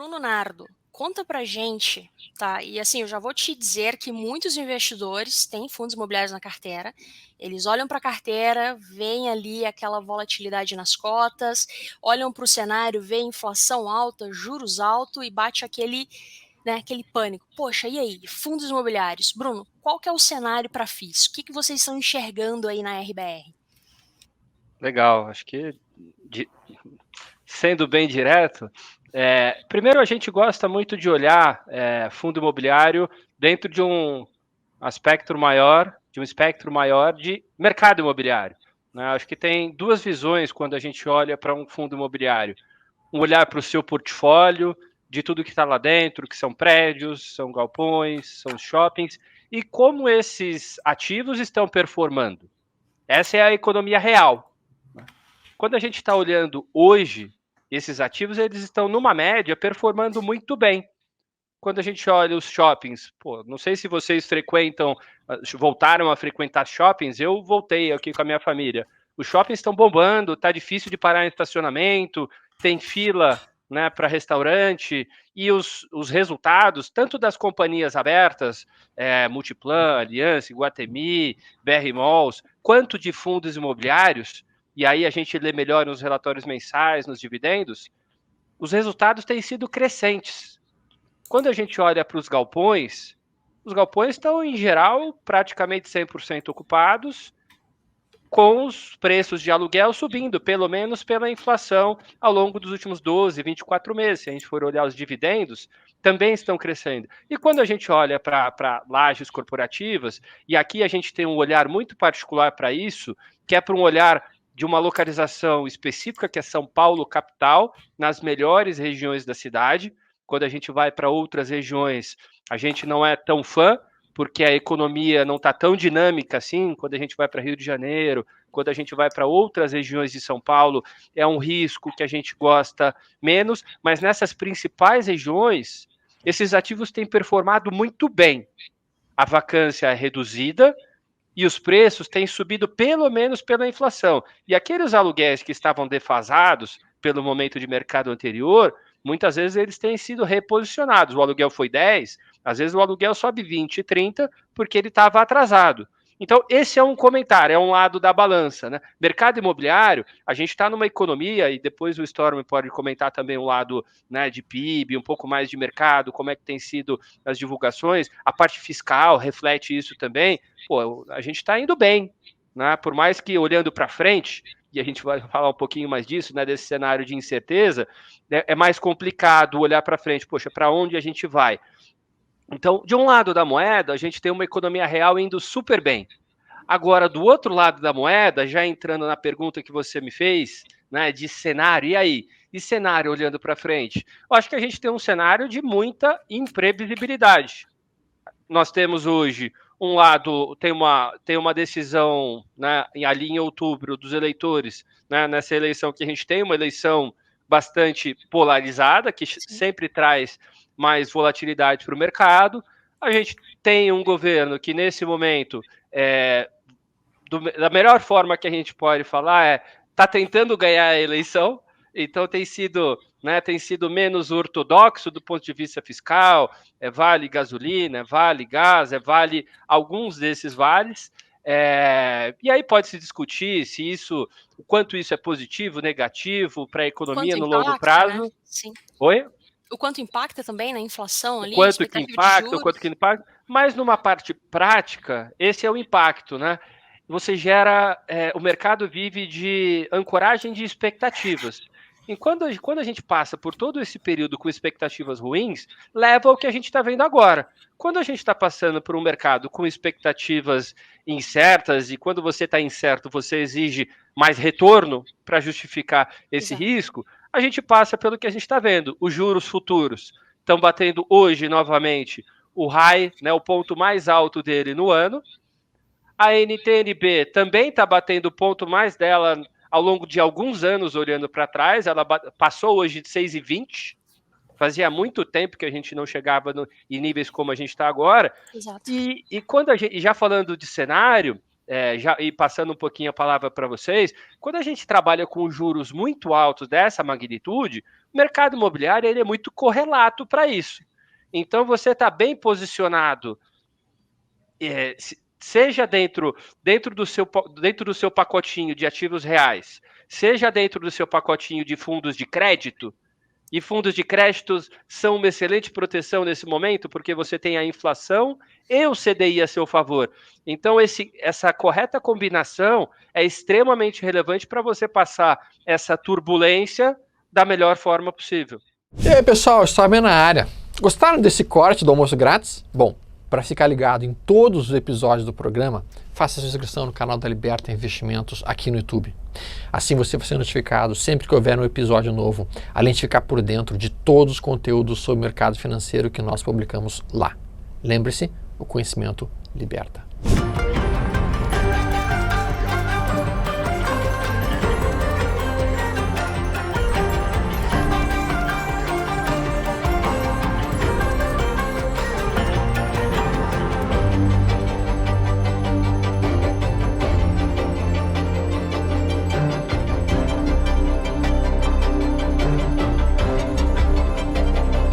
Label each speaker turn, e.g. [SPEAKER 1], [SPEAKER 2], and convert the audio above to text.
[SPEAKER 1] Bruno Nardo, conta pra gente, tá? E assim, eu já vou te dizer que muitos investidores têm fundos imobiliários na carteira. Eles olham para a carteira, veem ali aquela volatilidade nas cotas, olham para o cenário, veem inflação alta, juros altos e bate aquele pânico. Poxa, e aí? Fundos imobiliários. Bruno, qual que é o cenário para FIIs? O que vocês estão enxergando aí na RBR?
[SPEAKER 2] Legal, acho que sendo bem direto, primeiro a gente gosta muito de olhar fundo imobiliário dentro de um espectro maior de mercado imobiliário. Né? Acho que tem duas visões quando a gente olha para um fundo imobiliário. Um olhar para o seu portfólio, de tudo que está lá dentro, que são prédios, são galpões, são shoppings, e como esses ativos estão performando. Essa é a economia real. Quando a gente está olhando hoje, esses ativos eles estão numa média performando muito bem. Quando a gente olha os shoppings, não sei se vocês voltaram a frequentar shoppings, eu voltei aqui com a minha família. Os shoppings estão bombando, tá difícil de parar em estacionamento, tem fila, né, para restaurante, e os resultados, tanto das companhias abertas, Multiplan, Aliança, Iguatemi, BR Malls, quanto de fundos imobiliários, e aí a gente lê melhor nos relatórios mensais, nos dividendos, os resultados têm sido crescentes. Quando a gente olha para os galpões estão, em geral, praticamente 100% ocupados, com os preços de aluguel subindo, pelo menos pela inflação ao longo dos últimos 12, 24 meses. Se a gente for olhar os dividendos, também estão crescendo. E quando a gente olha para lajes corporativas, e aqui a gente tem um olhar muito particular para isso, que é para um olhar de uma localização específica, que é São Paulo capital, nas melhores regiões da cidade. Quando a gente vai para outras regiões, a gente não é tão fã, porque a economia não está tão dinâmica assim. Quando a gente vai para Rio de Janeiro, quando a gente vai para outras regiões de São Paulo, é um risco que a gente gosta menos, mas nessas principais regiões, esses ativos têm performado muito bem. A vacância é reduzida e os preços têm subido pelo menos pela inflação. E aqueles aluguéis que estavam defasados pelo momento de mercado anterior, muitas vezes eles têm sido reposicionados. O aluguel foi 10, às vezes o aluguel sobe 20, 30, porque ele estava atrasado. Então, esse é um comentário, é um lado da balança. Né? Mercado imobiliário, a gente está numa economia, e depois o Storm pode comentar também o lado, né, de PIB, um pouco mais de mercado, como é que tem sido as divulgações, a parte fiscal reflete isso também. A gente está indo bem, né? Por mais que olhando para frente, e a gente vai falar um pouquinho mais disso, né, desse cenário de incerteza, né, é mais complicado olhar para frente, para onde a gente vai? Então, de um lado da moeda, a gente tem uma economia real indo super bem. Agora, do outro lado da moeda, já entrando na pergunta que você me fez, né, de cenário, e aí? E cenário olhando para frente? Eu acho que a gente tem um cenário de muita imprevisibilidade. Nós temos hoje um lado, tem uma decisão, né, ali em outubro dos eleitores, né, nessa eleição que a gente tem, uma eleição bastante polarizada, que sempre traz mais volatilidade para o mercado. A gente tem um governo que, nesse momento, da melhor forma que a gente pode falar, está tentando ganhar a eleição, então tem sido menos ortodoxo do ponto de vista fiscal, vale gasolina, vale gás, vale alguns desses vales. E aí pode se discutir o quanto isso é positivo, negativo para a economia
[SPEAKER 1] Quanto
[SPEAKER 2] no longo
[SPEAKER 1] impacta, né?
[SPEAKER 2] prazo.
[SPEAKER 1] Sim.
[SPEAKER 2] Oi?
[SPEAKER 1] O quanto impacta também na inflação
[SPEAKER 2] O
[SPEAKER 1] ali,
[SPEAKER 2] quanto que
[SPEAKER 1] expectativa de
[SPEAKER 2] impacta, o quanto que
[SPEAKER 1] juros.
[SPEAKER 2] não impacta, mas numa parte prática, esse é o impacto, né? Você gera, o mercado vive de ancoragem de expectativas. E quando a gente passa por todo esse período com expectativas ruins, leva ao que a gente está vendo agora. Quando a gente está passando por um mercado com expectativas incertas, e quando você está incerto, você exige mais retorno para justificar esse
[SPEAKER 1] Exato.
[SPEAKER 2] risco, a gente passa pelo que a gente está vendo, os juros futuros estão batendo hoje novamente o high, né, o ponto mais alto dele no ano. A NTNB também está batendo o ponto mais dela ao longo de alguns anos, olhando para trás. Ela passou hoje de 6,20. Fazia muito tempo que a gente não chegava em níveis como a gente está agora.
[SPEAKER 1] Exato.
[SPEAKER 2] E quando a gente, já falando de cenário, e passando um pouquinho a palavra para vocês, quando a gente trabalha com juros muito altos dessa magnitude, o mercado imobiliário ele é muito correlato para isso. Então, você está bem posicionado, seja dentro do seu pacotinho de ativos reais, seja dentro do seu pacotinho de fundos de crédito, e fundos de créditos são uma excelente proteção nesse momento, porque você tem a inflação e o CDI a seu favor. Então, essa correta combinação é extremamente relevante para você passar essa turbulência da melhor forma possível.
[SPEAKER 3] E aí, pessoal, Stormer na área. Gostaram desse corte do almoço grátis? Bom, para ficar ligado em todos os episódios do programa, faça sua inscrição no canal da Liberta Investimentos aqui no YouTube. Assim você vai ser notificado sempre que houver um episódio novo, além de ficar por dentro de todos os conteúdos sobre o mercado financeiro que nós publicamos lá. Lembre-se, o conhecimento liberta.